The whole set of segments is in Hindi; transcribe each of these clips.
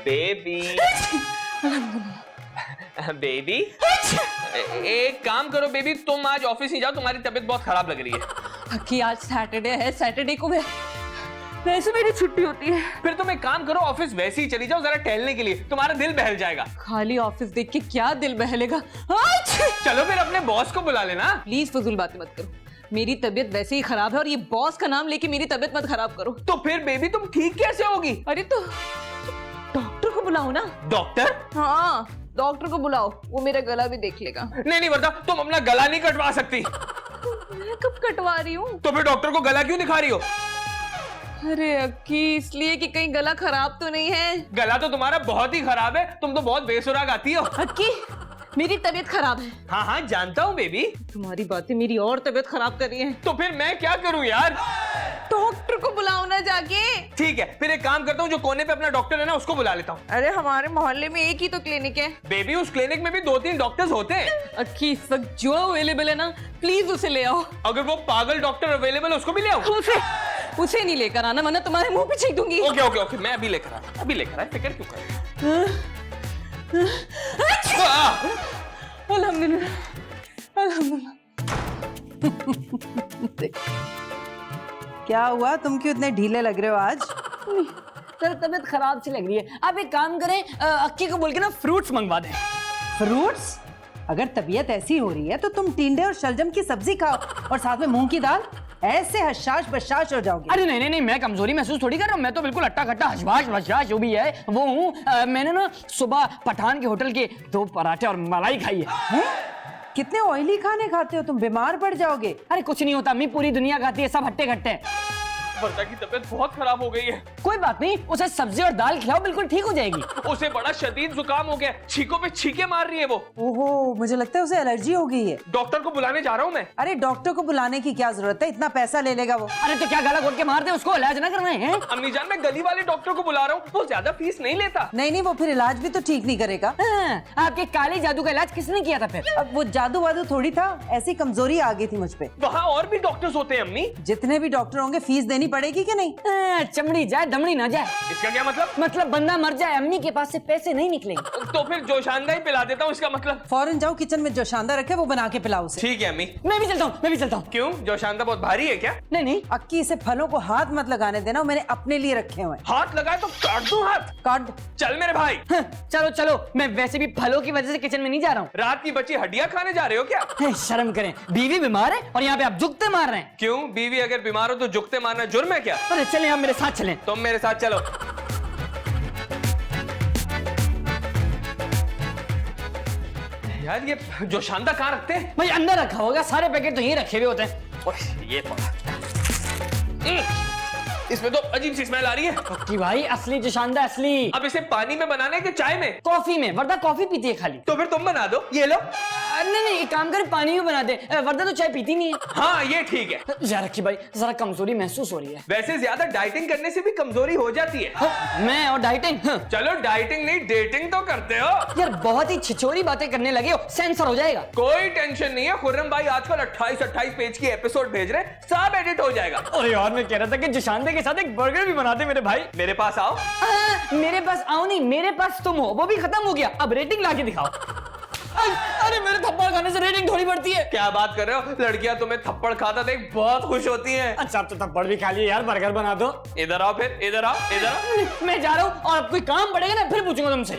बेबी बेबी एक काम करो बेबी, तुम आज ऑफिस नहीं जाओ, तुम्हारी तबीयत बहुत खराब लग रही है। कि आज सैटरडे है, सैटरडे को वैसे मेरी छुट्टी होती है। फिर तुम एक काम करो, ऑफिस वैसे ही चली जाओ जरा टहलने के लिए, तुम्हारा दिल बहल जाएगा। खाली ऑफिस देख के क्या दिल बहलेगा। चलो फिर अपने बॉस को बुला लेना। प्लीज फजूल बातें मत करो, मेरी तबीयत वैसे ही खराब है और ये बॉस का नाम लेके मेरी तबीयत मत खराब करो। तो फिर बेबी तुम ठीक कैसे होगी? अरे तो डॉक्टर को बुलाओ ना। डॉक्टर? हाँ डॉक्टर को बुलाओ, वो मेरा गला भी देख लेगा। नहीं वर्दा, तुम अपना गला नहीं कटवा सकती। मैं कब कटवा रही हूँ? तो फिर डॉक्टर को गला क्यों दिखा रही हो? अरे अक्की, इसलिए कि कहीं गला खराब तो नहीं है। गला तो तुम्हारा बहुत ही खराब है, तुम तो बहुत बेसुरा गाती हो। अक्की मेरी तबीयत खराब है। हाँ हाँ जानता हूँ बेबी। तुम्हारी बातें मेरी और तबीयत खराब कर रही हैं। तो फिर मैं क्या करूँ यार? डॉक्टर को बुलाओ ना जाके। ठीक है, फिर एक काम करता हूँ, जो कोने पे अपना डॉक्टर है ना उसको बुला लेता हूँ। अरे हमारे मोहल्ले में एक ही तो क्लिनिक है। बेबी उस क्लिनिक में भी 2-3 डॉक्टर्स होते हैं। अक्की इस वक्त जो अवेलेबल है ना, प्लीज उसे ले आओ। अगर वो पागल डॉक्टर अवेलेबल है उसको भी ले आओ। उसे नहीं लेकर आना, वरना तुम्हारे मुंह पे छींक दूंगी। ओके ओके ओके, मैं अभी लेकर आता, अभी लेकर आया, फिक्र क्यों कर। अल्हम्दुलिल्लाह अल्हम्दुलिल्लाह। क्या हुआ, तुम क्यों इतने ढीले लग रहे हो आज? सर तबीयत खराब सी लग रही है। आप एक काम करें, अक्की को बोल के ना फ्रूट्स मंगवा दें। फ्रूट्स? अगर तबीयत ऐसी हो रही है तो तुम टिंडे और शलजम की सब्जी खाओ और साथ में मूंग की दाल, ऐसे हशाश बशाश हो जाओगे। अरे नहीं नहीं नहीं, मैं कमजोरी महसूस थोड़ी कर रहा हूँ, मैं तो बिल्कुल अट्टा कट्टा हशबाश बशाश जो भी है वो हूँ। मैंने ना सुबह पठान के होटल के 2 पराठे और मलाई खाई है। कितने ऑयली खाने खाते हो तुम, बीमार पड़ जाओगे। अरे कुछ नहीं होता अम्मी, पूरी दुनिया खाती है, सब हट्टे कट्टे। वर्दा की तबीयत बहुत खराब हो गई है। कोई बात नहीं, उसे सब्जी और दाल खिलाओ, बिल्कुल ठीक हो जाएगी। उसे बड़ा शदीद जुकाम हो गया, छींकों पे छींके मार रही है वो। ओहो, मुझे लगता है उसे एलर्जी हो गई है। डॉक्टर को बुलाने जा रहा हूँ मैं। अरे डॉक्टर को बुलाने की क्या जरूरत है, इतना पैसा ले लेगा वो। अरे तो क्या गला घोट के मार दे, उसको इलाज ना करना है? अम्मी जान, मैं गली वाले डॉक्टर को बुला रहा हूँ, वो ज्यादा फीस नहीं लेता। नहीं, वो फिर इलाज भी तो ठीक नहीं करेगा। आपके काले जादू का इलाज किसने किया था फिर? अब वो जादू वादू थोड़ी था, ऐसी कमजोरी आ गई थी मुझ पे। वहाँ और भी डॉक्टर्स होते हैं अम्मी। जितने भी डॉक्टर होंगे फीस देनी पड़ेगी कि नहीं? चमड़ी जाए दमड़ी ना जाए। इसका क्या मतलब? मतलब बंदा मर जाए, अम्मी के पास से पैसे नहीं निकलेंगे। तो फिर जोशानदा ही पिला देता हूँ, इसका मतलब। फौरन जाओ किचन में, जो शानदार रखे वो बना के पिलाओ उसे। ठीक है अम्मी। मैं भी चलता हूँ, मैं भी चलता हूँ। क्यों, जोशानदा बहुत भारी है क्या? नहीं नहीं, अक्की इसे फलों को हाथ मत लगाने देना, मैंने अपने लिए रखे हुए हैं। हाथ लगाए तो काट दूं हाथ। काट दो। चल मेरे भाई। चलो चलो, मैं वैसे भी फलों की वजह से किचन में नहीं जा रहा हूँ। रात की बची हड्डियां खाने जा रहे हो क्या? शर्म करें, बीवी बीमार है और यहाँ पे आप जुगते मार रहे हैं। क्यों, बीवी अगर बीमार हो तो जुगते मारना जुर्म है क्या? अरे चले, आप मेरे साथ चलें। तुम मेरे साथ चलो। यार ये जोशानदा कहाँ रखते हैं? भाई अंदर रखा होगा, सारे पैकेट तो यहीं रखे हुए होते हैं। ओह, ये पड़ा। इसमें तो अजीब सी स्मेल आ रही है। कि भाई असली जोशानदा असली। अब इसे पानी में बनाने के चाय में? कॉफी में, वर्दा कॉफी पीती है खाली। तो फिर तुम बना दो, ये लो। नहीं नहीं, एक काम करें पानी में बना दे, वर्दा तो चाय पीती नहीं है। हाँ ये ठीक है। यार रखी भाई, जरा कमजोरी महसूस हो रही है। वैसे ज्यादा डाइटिंग करने से भी कमजोरी हो जाती है। मैं और डाइटिंग? चलो डाइटिंग नहीं, डेटिंग तो करते हो। यार बहुत ही छिछोरी बातें करने लगे हो, सेंसर हो जाएगा। कोई टेंशन नहीं है, खुर्रम भाई आजकल 28-28 पेज की एपिसोड भेज रहे, सब एडिट हो जाएगा। और यार मैं कह रहा था कि जोशानदा के साथ एक बर्गर भी बना दे मेरे भाई। मेरे पास आओ। मेरे पास आओ नहीं, मेरे पास तुम हो, वो भी खत्म हो गया, अब रेटिंग लाके दिखाओ। अरे मेरे थप्पड़ खाने से रेटिंग थोड़ी बढ़ती है। क्या बात कर रहे हो, लड़कियां तुम्हें थप्पड़ खाता देख बहुत खुश होती हैं। अच्छा अब तो थप्पड़ भी खा लिए यार, बर्गर बना दो। इधर आओ, फिर इधर आओ, इधर आओ। मैं जा रहा हूँ, और अब कोई काम पड़ेगा ना फिर पूछूंगा तुमसे।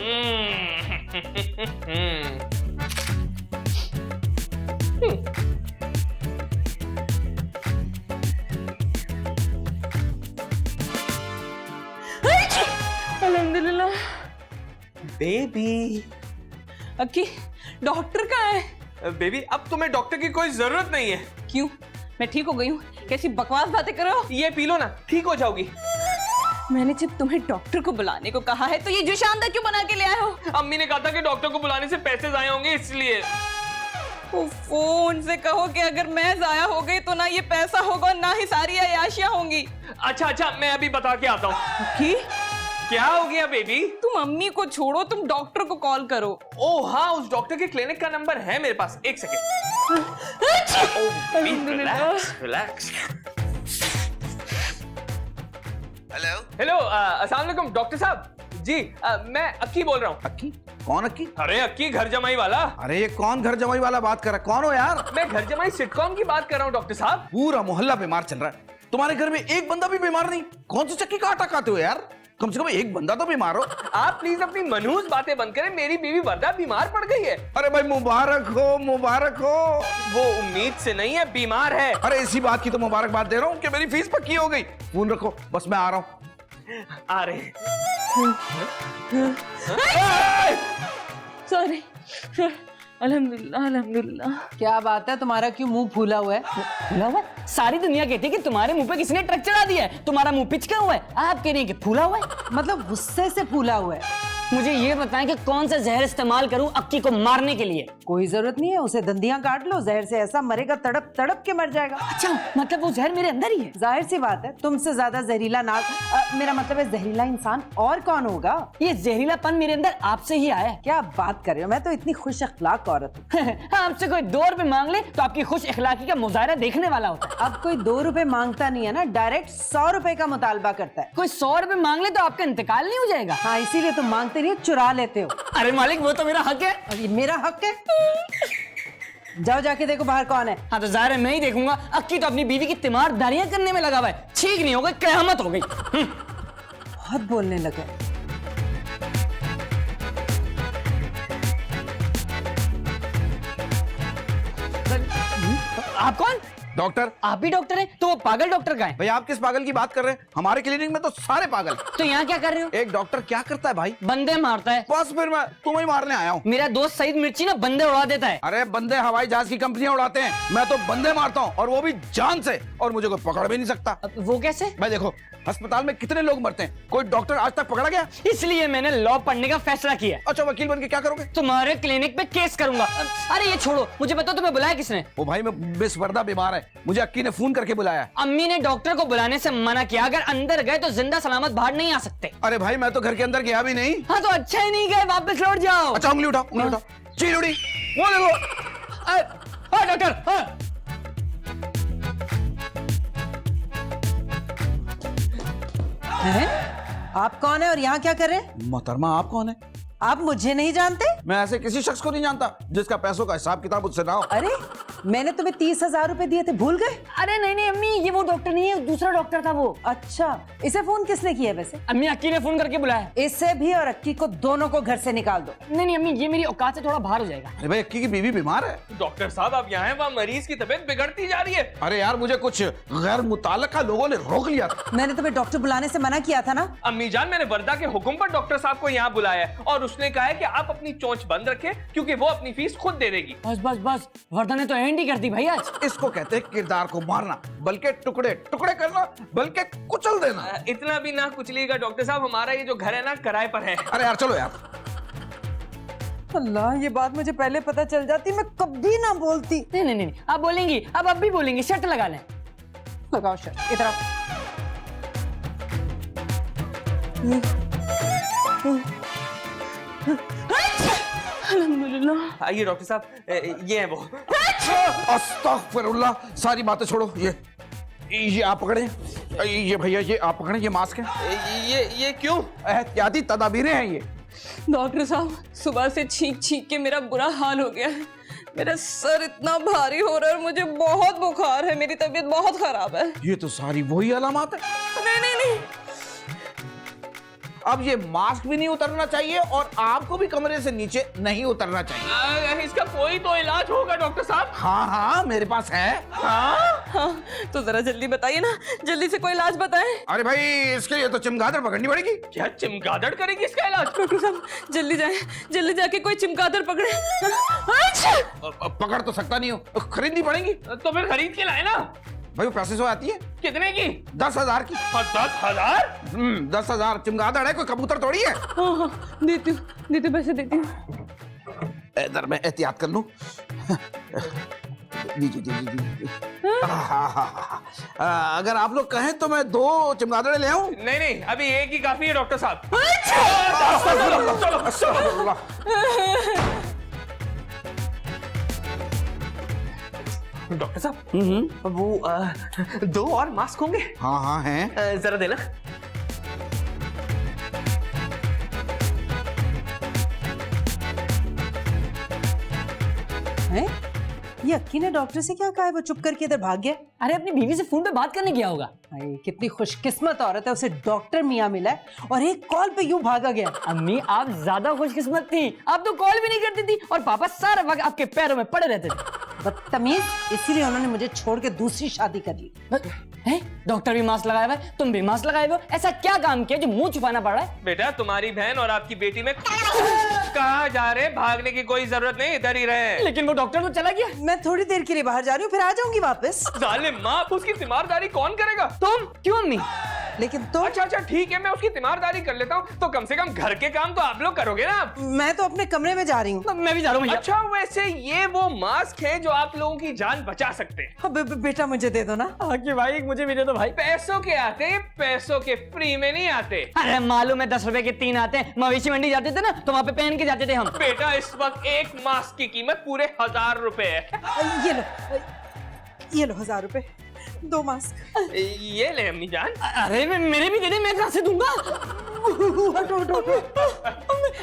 अल्हम्दुलिल्लाह। बेबी। अक्की डॉक्टर कहाँ है? बेबी अब तुम्हें डॉक्टर की कोई जरूरत नहीं है। क्यों, मैं ठीक हो गई हूँ? कैसी बकवास बातें कर रहे हो? ये पी लो ना, ठीक हो जाओगी। मैंने जब तुम्हें डॉक्टर को बुलाने को कहा है तो ये जोशानदा क्यों बना के ले आए हो? अम्मी ने कहा था कि डॉक्टर को बुलाने से पैसे जाए होंगे इसलिए। फोन से कहो कि अगर मैं जाया हो गई तो ना ये पैसा होगा ना ही सारी अयाशियां होंगी। अच्छा मैं अभी बता के आता हूँ। क्या हो गया बेबी? तुम अम्मी को छोड़ो, तुम डॉक्टर को कॉल करो। ओह हाँ, उस डॉक्टर के क्लिनिक का नंबर है मेरे पास, एक सेकेंड। रिलैक्स। हेलो हेलो, अस्सलाम वालेकुम डॉक्टर साहब। जी मैं अक्की बोल रहा हूँ। अक्की? कौन अक्की? अरे अक्की घर जमाई वाला। अरे ये कौन घर जमाई वाला बात कर रहा है? कौन हो यार? मैं घर जमाई सिटकॉम की बात कर रहा हूँ डॉक्टर साहब। पूरा मोहल्ला बीमार चल रहा है, तुम्हारे घर में एक बंदा भी बीमार नहीं? कौन सी चक्की का आटा खाते हो यार? कम से कम एक बंदा तो बीमार हो। आप प्लीज अपनी मनहूस बातें बंद करें, मेरी बीवी वर्दा बीमार पड़ गई है। अरे भाई मुबारक हो, मुबारक हो। वो उम्मीद से नहीं है, बीमार है। अरे इसी बात की तो मुबारकबाद दे रहा हूँ कि मेरी फीस पक्की हो गई। फोन रखो, बस मैं आ रहा हूँ। आ रहे। सॉरी। अल्हम्दुलिल्लाह अल्हम्दुलिल्लाह। क्या बात है, तुम्हारा क्यों मुंह फूला हुआ है? फूला हुआ है? सारी दुनिया कहती है कि तुम्हारे मुंह पे किसने ट्रक चढ़ा दिया है, तुम्हारा मुंह पिचका हुआ है, आप कह रही हैं कि फूला हुआ है। मतलब गुस्से से फूला हुआ है। मुझे ये बताएं कि कौन सा जहर इस्तेमाल करूं अक्की को मारने के लिए। कोई जरूरत नहीं है, उसे दंदियां काट लो, जहर से ऐसा मरेगा तड़प तड़प के मर जाएगा। अच्छा, मतलब वो जहर मेरे अंदर ही है। जाहिर सी बात है, तुमसे ज्यादा जहरीला मेरा मतलब है जहरीला इंसान और कौन होगा? ये जहरीलापन मेरे अंदर आपसे ही आया है। क्या बात कर रहे हो, मैं तो इतनी खुश अखलाक औरत हूँ। आपसे कोई 2 रुपए मांग ले तो आपकी खुश अखलाकी का मुजाहरा देखने वाला होता है। अब कोई 2 रुपए मांगता नहीं है ना, डायरेक्ट 100 रुपए का मुतालबा करता है। कोई 100 रुपए मांग ले तो आपका इंतकाल नहीं हो जाएगा। हाँ, इसीलिए तुम मांगते नहीं, चुरा लेते हो। अरे मालिक, वो तो मेरा हक है। और ये मेरा हक है। जाओ जाके देखो बाहर कौन है। हाँ तो जाहिर है मैं ही देखूंगा। अक्की तो अपनी बीवी की तीमारदारियां करने में लगा हुआ है। ठीक नहीं होगा, कयामत हो गई। बहुत बोलने लगे। आप कौन? डॉक्टर। आप ही डॉक्टर हैं? तो वो पागल डॉक्टर का है? भाई आप किस पागल की बात कर रहे हैं? हमारे क्लिनिक में तो सारे पागल। तो यहाँ क्या कर रहे हो? एक डॉक्टर क्या करता है भाई? बंदे मारता है। बस फिर मैं तुम्हें मारने आया हूँ। मेरा दोस्त सईद मिर्ची ना बंदे उड़ा देता है। अरे बंदे हवाई जहाज की कंपनियां उड़ाते हैं, मैं तो बंदे मारता हूँ, और वो भी जान से, और मुझे कोई पकड़ भी नहीं सकता। वो कैसे? भाई देखो, अस्पताल में कितने लोग मरते हैं, कोई डॉक्टर आज तक पकड़ा गया? इसलिए मैंने लॉ पढ़ने का फैसला किया। अच्छा, वकील बन के क्या करोगे? तुम्हारे क्लिनिक पे केस करूंगा। अरे ये छोड़ो, मुझे बताओ तुम्हें बुलाया किसने? वो भाई मैं मिस वर्दा बीमार है, मुझे अक्की ने फोन करके बुलाया। अम्मी ने डॉक्टर को बुलाने से मना किया, अगर अंदर गए तो जिंदा सलामत बाहर नहीं आ सकते। अरे भाई मैं तो घर के अंदर गया भी नहीं। हाँ तो अच्छा ही नहीं गए, वापस लौट जाओ। अच्छा उंगली उठाओ, उंगली उठाओ। चीलुड़ी, वो देखो। हाँ डॉक्टर, हाँ। हैं? आप कौन है और यहाँ क्या कर रहे हैं? मोहतरमा आप कौन है? आप मुझे नहीं जानते? मैं ऐसे किसी शख्स को नहीं जानता जिसका पैसों का हिसाब किताब मुझसे ना हो। अरे मैंने तुम्हें 30,000 रुपए दिए थे, भूल गए? अरे नहीं नहीं अम्मी, ये वो डॉक्टर नहीं है, दूसरा डॉक्टर था वो। अच्छा, इसे फोन किसने किया वैसे? अम्मी अक्की ने फोन करके बुलाया। इसे भी और अक्की को दोनों को घर से निकाल दो। नहीं नहीं अम्मी, ये मेरी औकात से थोड़ा बाहर हो जाएगा। अरे भाई अक्की की बीवी बीमार है। डॉक्टर साहब आप यहाँ हैं, वहाँ मरीज की तबीयत बिगड़ती जा रही है। अरे यार मुझे कुछ गैर मुताल्लिका लोगों ने रोक लिया था। मैंने तुम्हें डॉक्टर बुलाने से मना किया था ना? अम्मी जान, मैंने वर्दा के हुक्म पर डॉक्टर साहब को यहाँ बुलाया है, और उसने कहा है कि आप अपनी चोंच बंद रखें, क्योंकि वो अपनी फीस खुद दे देगी। बस बस बस, वर्दा ने तो एंड ही कर दी भाई आज। इसको कहते हैं किरदार को मारना, बल्कि टुकड़े टुकड़े करना, बल्कि कुचल देना। इतना भी ना कुचलिएगा डॉक्टर साहब, हमारा ये जो घर है ना किराए पर है। अरे यार चलो यार। अल्लाह, ये बात मुझे पहले पता चल जाती, मैं कभी ना बोलती। नहीं नहीं नहीं, आप बोलेंगी, अब भी बोलेंगी। शर्ट लगा लें। लगाओ शर्ट, इधर आओ। अल्हम्दुलिल्लाह। आइए डॉक्टर साहब, ये है वो। अस्तगफिरुल्लाह, सारी बातें छोड़ो। ये आप पकड़े, ये भैया ये आप पकड़े, ये मास्क है। ये क्यों? एहतियाती तदाबीरें हैं ये। डॉक्टर साहब, सुबह से छींक छींक के मेरा बुरा हाल हो गया है। मेरा सर इतना भारी हो रहा है और मुझे बहुत बुखार है, मेरी तबीयत बहुत खराब है। ये तो सारी वही अलामत है। नहीं नहीं नहीं, अब ये मास्क भी नहीं उतरना चाहिए और आपको भी कमरे से नीचे नहीं उतरना चाहिए। इसका कोई तो इलाज होगा डॉक्टर साहब। हाँ हाँ मेरे पास है। हाँ तो जरा जल्दी बताइए ना, जल्दी से कोई इलाज बताएं। अरे भाई इसके लिए तो चमगादड़ पकड़नी पड़ेगी। क्या चमगादड़ करेगी इसका इलाज? डॉक्टर साहब जल्दी जाएं, जल्दी जाके कोई चिमगादड़ पकड़े। पकड़ तो सकता नहीं हो, खरीदनी पड़ेगी। तो फिर खरीद के लाए ना। भाई वो पैसे से आती है। कितने की? 10,000 की। 10,000? 10,000। चमगादड़ है, कोई कबूतर थोड़ी है। हाँ देती हूँ पैसे देती हूँ। इधर मैं एहतियात कर लूं। अगर आप लोग कहें तो मैं 2 चमगादड़े ले आऊं। नहीं नहीं, अभी एक ही काफी है डॉक्टर साहब। डॉक्टर साहब वो 2 और मास्क होंगे? हाँ हाँ हैं। जरा देना। ये अक्की ने डॉक्टर से क्या कहा है? वो चुप करके इधर भाग गया। अरे अपनी बीवी से फोन पे बात करने गया होगा। अरे कितनी खुशकिस्मत औरत है, उसे डॉक्टर मियाँ मिला है और एक कॉल पे यूं भागा गया। अम्मी आप ज्यादा खुशकिस्मत थी, आप तो कॉल भी नहीं करती थी और पापा सारा वक्त आपके पैरों में पड़े रहते थे। बदतमीज, इसीलिए उन्होंने मुझे छोड़ के दूसरी शादी कर ली। हैं? डॉक्टर भी मास्क लगाया हुआ है, तुम भी मास्क लगाए हुए हो, ऐसा क्या काम किया जो मुंह छुपाना पड़ रहा है? बेटा तुम्हारी बहन और आपकी बेटी में कहाँ जा रहे? भागने की कोई जरूरत नहीं, इधर ही रहे। लेकिन वो डॉक्टर तो चला गया। मैं थोड़ी देर के लिए बाहर जा रही हूँ, फिर आ जाऊंगी वापस। जालिम माँ, उसकी तीमारदारी कौन करेगा? तुम क्यों अम्मी? लेकिन तो अच्छा ठीक है, मैं उसकी तीमारदारी कर लेता हूँ, तो कम से कम घर के काम तो आप लोग करोगे ना। मैं तो अपने कमरे में जा रही हूँ। मैं भी जा रहा हूँ भैया। अच्छा वैसे ये वो मास्क है जो आप लोगों की जान बचा सकते हैं। हाँ, बेटा मुझे दे दो ना। कि भाई मुझे भी दे दो भाई। पैसों के आते, पैसों के फ्री में नहीं आते। अरे मालूम है 10 रुपए के 3 आते हैं। मवेशी मंडी जाते थे ना तो वहाँ पे पहन के जाते थे हम। बेटा इस वक्त एक मास्क की कीमत पूरे 1000 रुपए है। ये लो 1000 रुपए, 2 मास्क। ये ले अम्मी जान। अरे मेरे भी दे दे, मैं कहाँ से दूंगा?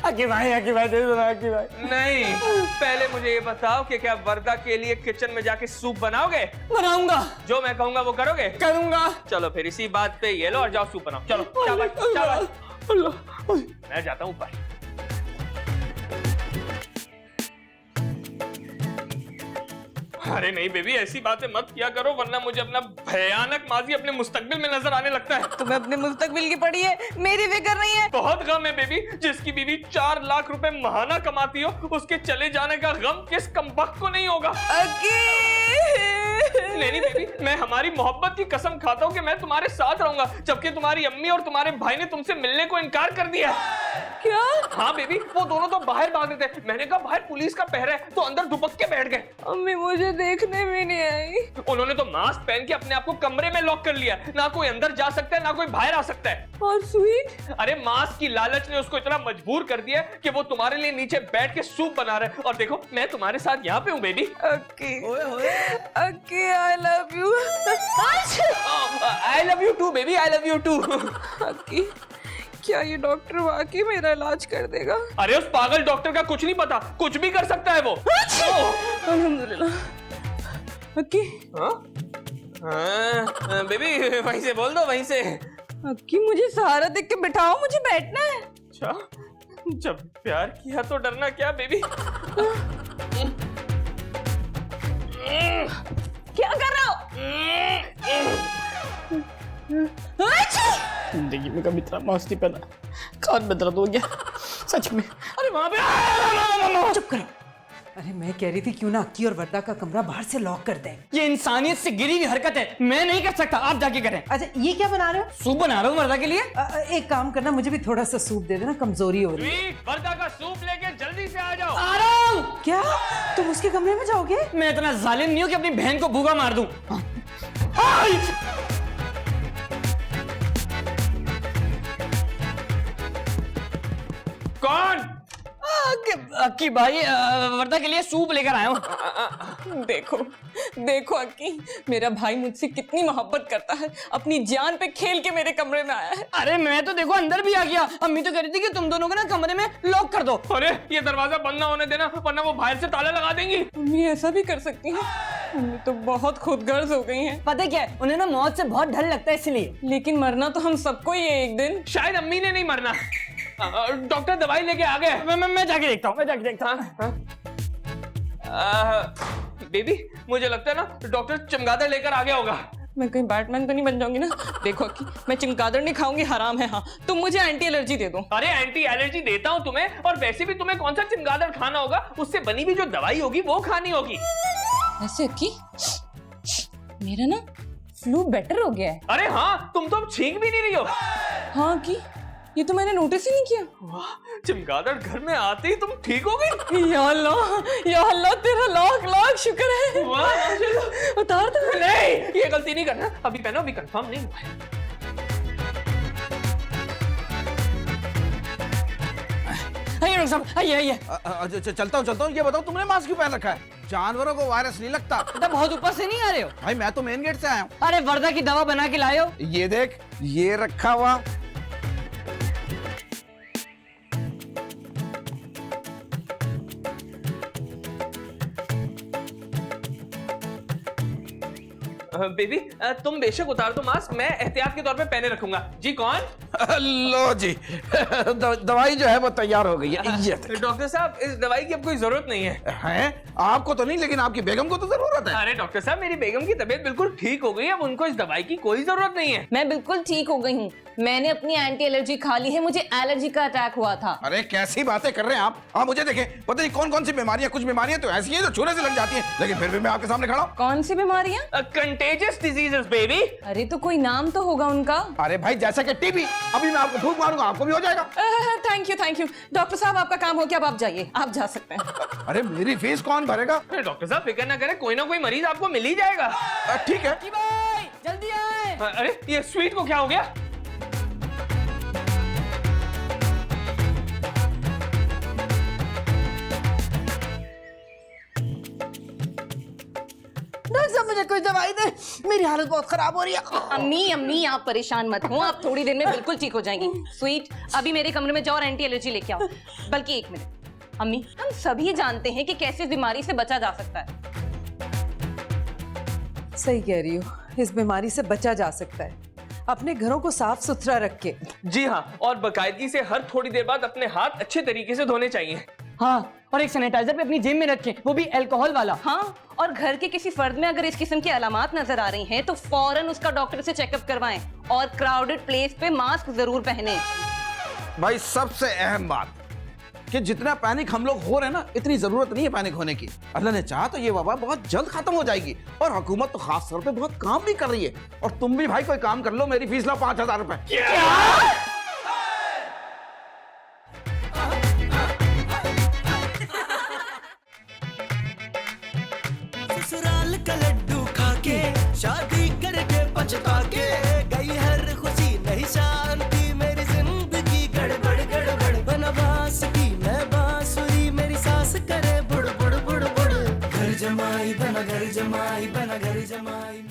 अकी भाई दे दो ना अकी भाई। नहीं, पहले मुझे ये बताओ कि क्या वर्दा के लिए किचन में जाके सूप बनाओगे? बनाऊंगा। जो मैं कहूंगा वो करोगे? करूंगा। चलो फिर इसी बात पे ये लो और जाओ सूप बनाओ। चलो शाबाश शाबाश। मैं जाता हूँ ऊपर। अरे नहीं बेबी, ऐसी बातें मत किया करो वरना मुझे अपना भयानक माजी अपने मुस्तकबिल में नजर आने लगता है। तुम्हें अपने मुस्तकबिल की पड़ी है, मेरी फिक्र नहीं है। बहुत गम है बेबी, जिसकी बीवी 4 लाख रुपए महाना कमाती हो, उसके चले जाने का गम किस कमबख्त को नहीं होगा। नहीं बेबी, मैं हमारी मोहब्बत की कसम खाता हूँ कि मैं तुम्हारे साथ रहूंगा, जबकि तुम्हारी अम्मी और तुम्हारे भाई ने तुमसे मिलने को इनकार कर दिया। क्या? हाँ बेबी, वो दोनों तो बाहर भाग रहे थे। मैंने कहा बाहर पुलिस का पहरा है, तो अंदर दुबक के बैठ गए। अम्मी मुझे देखने भी नहीं आई। उन्होंने तो मास्क पहन के अपने आप को कमरे में लॉक कर लिया, ना कोई अंदर जा सकता है ना कोई बाहर आ सकता है। और स्वीट? अरे मास्क की लालच ने उसको इतना मजबूर कर दिया कि वो तुम्हारे लिए नीचे बैठ के सूप बना रहे हैं। और देखो मैं तुम्हारे साथ यहाँ पे हूँ baby. Akki I love you. I love you too baby, I love you too. Akki, क्या ये डॉक्टर वाकई मेरा इलाज कर देगा? अरे उस पागल डॉक्टर का कुछ नहीं पता, कुछ भी कर सकता है वो। अल्हम्दुलिल्लाह। अक्की, हाँ, बेबी वहीं से बोल दो, वहीं से। अक्की मुझे सहारा देख के बिठाओ, मुझे बैठना है। अच्छा, जब प्यार किया तो डरना क्या बेबी। क्या कर रहा हो? जिंदगी में कभी इतना मास्क नहीं पहना, कान में दर्द हो गया सच में। अरे वहां पे चुप करो। अरे मैं कह रही थी क्यों ना अक्की और वर्दा का कमरा बाहर से लॉक कर दें। ये इंसानियत से गिरी हुई हरकत है, मैं नहीं कर सकता, आप जाके करें। अच्छा ये क्या बना रहे हो? सूप बना रहा हूँ वर्दा के लिए। एक काम करना, मुझे भी थोड़ा सा सूप दे देना, कमजोरी हो रही है। स्वीट, वर्दा का सूप लेके जल्दी से आ जाओ। आ रहा हूँ। क्या तुम उसके कमरे में जाओगे? मैं इतना जालिम नहीं हूँ कि अपनी बहन को भूखा मार दूं। कौन? अक्की भाई वर्दा के लिए सूप लेकर आया हूँ। देखो देखो अक्की, मेरा भाई मुझसे कितनी मोहब्बत करता है, अपनी जान पे खेल के मेरे कमरे में आया है। अरे मैं तो देखो अंदर भी आ गया, अम्मी तो कह रही थी कि तुम दोनों को ना कमरे में लॉक कर दो। अरे ये दरवाजा बंद ना होने देना, वरना वो बाहर से ताला लगा देंगी। मम्मी ऐसा भी कर सकती हैं? मम्मी तो बहुत खुदगर्ज हो गई हैं। पता क्या है, उन्हें ना मौत से बहुत डर लगता है इसलिए। लेकिन मरना तो हम सबको ही है एक दिन। शायद अम्मी ने नहीं मरना। डॉक्टर दवाई लेके आ गए। मैं जाके देखता हूँ, मैं जाके देखता हूँ। बेबी मुझे लगता है ना डॉक्टर चमगादड़ लेकर आ गया होगा। मैं कहीं बैटमैन तो नहीं बन जाऊंगी ना? देखो अक्की, मैं चमगादड़ नहीं खाऊंगी, हराम है। हाँ तुम मुझे एंटी एलर्जी दे दो। अरे एंटी एलर्जी देता हूँ तुम्हें, और वैसे भी तुम्हें कौन सा चमगादड़ खाना होगा, उससे बनी भी जो दवाई होगी वो खानी होगी। ऐसे अक्की, मेरा ना फ्लू बेटर हो गया है। अरे हाँ, तुम तो अब छींक भी नहीं रही हो। हाँ अक्की, ये तो मैंने नोटिस ही नहीं किया। वाह, चमगादड़ घर में आते ही तुम ठीक हो गई। या अल्लाह तेरा लाख लाख शुक्र है। वाह माशाल्लाह। उतार दो। नहीं, ये गलती नहीं करना, अभी पहनो, अभी कंफर्म नहीं हुआ है। डॉक्टर साहब आइए। चलता हूँ। ये बताओ तुमने मास्क क्यों पहन रखा है? जानवरों को वायरस नहीं लगता। बेटा बहुत ऊपर से नहीं आ रहे हो? भाई मैं तो मेन गेट से आया हूँ। अरे वर्दा की दवा बना के लाए हो? ये देख, ये रखा हुआ। बेबी तुम बेशक उतार दो मास्क, मैं एहतियात के तौर पे पहने रखूंगा। जी कौन? लो जी दवाई जो है वो तैयार हो गई है। ये डॉक्टर साहब इस दवाई की अब कोई जरूरत नहीं है। हैं? आपको तो नहीं, लेकिन आपकी बेगम को तो जरूरत है। अरे डॉक्टर साहब मेरी बेगम की तबीयत बिल्कुल ठीक हो गई है, अब उनको इस दवाई की कोई जरूरत नहीं है। मैं बिल्कुल ठीक हो गई हूँ। मैंने अपनी एंटी एलर्जी खा ली है, मुझे एलर्जी का अटैक हुआ था। अरे कैसी बातें कर रहे हैं आप मुझे देखें, पता नहीं कौन कौन सी बीमारियां, कुछ बीमारियां तो ऐसी हैं जो छूने से लग जाती हैं, लेकिन फिर भी मैं आपके सामने खड़ा हूं। कौन सी बीमारियां? Contagious diseases baby. अरे तो कोई नाम तो होगा उनका। अरे भाई जैसा कि टीबी, अभी मैं आपको फूंक मारूंगा आपको भी हो जाएगा। थैंक यू डॉक्टर साहब, आपका काम हो गया, अब आप जाइए, आप जा सकते हैं। अरे मेरी फीस कौन भरेगा? डॉक्टर साहब फिक्र ना करें, कोई ना कोई मरीज आपको मिल ही जाएगा। ठीक है। भाई जल्दी आए। अरे ये स्वीट को क्या हो गया? डॉक्टर साहब मुझे कोई दवाई दे, मेरी हालत बहुत खराब हो रही है। अम्मी आप परेशान मत हो, आप थोड़ी देर में बिल्कुल ठीक हो जाएंगी। स्वीट अभी मेरे कमरे में जाओ और एंटी एलर्जी लेके आओ। बल्कि 1 मिनट अम्मी, हम सभी जानते हैं कि कैसे इस बीमारी से बचा जा सकता है। सही कह रही हो, इस बीमारी से बचा जा सकता है अपने घरों को साफ सुथरा रख के। जी हाँ, और बाकायदगी से हर थोड़ी देर बाद अपने हाथ अच्छे तरीके से धोने चाहिए। हाँ, और एक सैनिटाइजर भी अपनी जेब में रखें, वो भी अल्कोहल वाला। हाँ, और घर के किसी फर्द में अगर इस किस्म की अलामात नजर आ रही हैं तो फौरन उसका डॉक्टर से चेकअप करवाएं और क्राउडेड प्लेस पे मास्क जरूर पहने। भाई सबसे अहम बात कि जितना पैनिक हम लोग हो रहे हैं ना, इतनी जरूरत नहीं है पैनिक होने की। अल्लाह ने चाहा तो ये वबा बहुत जल्द खत्म हो जाएगी, और हुकूमत तो खास तौर पे बहुत काम भी कर रही है। और तुम भी भाई कोई काम कर लो, मेरी फीस ला 5000 रुपए। ससुराल का लड्डू खा के शादी करके पछता के गई हर खुशी नहीं शांति, मेरी जिंदगी गड़बड़ गड़बड़। बनवास की मैं बांसुरी, मेरी सास करे बुड़ बुड़ बुड़ बुड़। घर जमाई बना घर जमाई बना घर जमाई।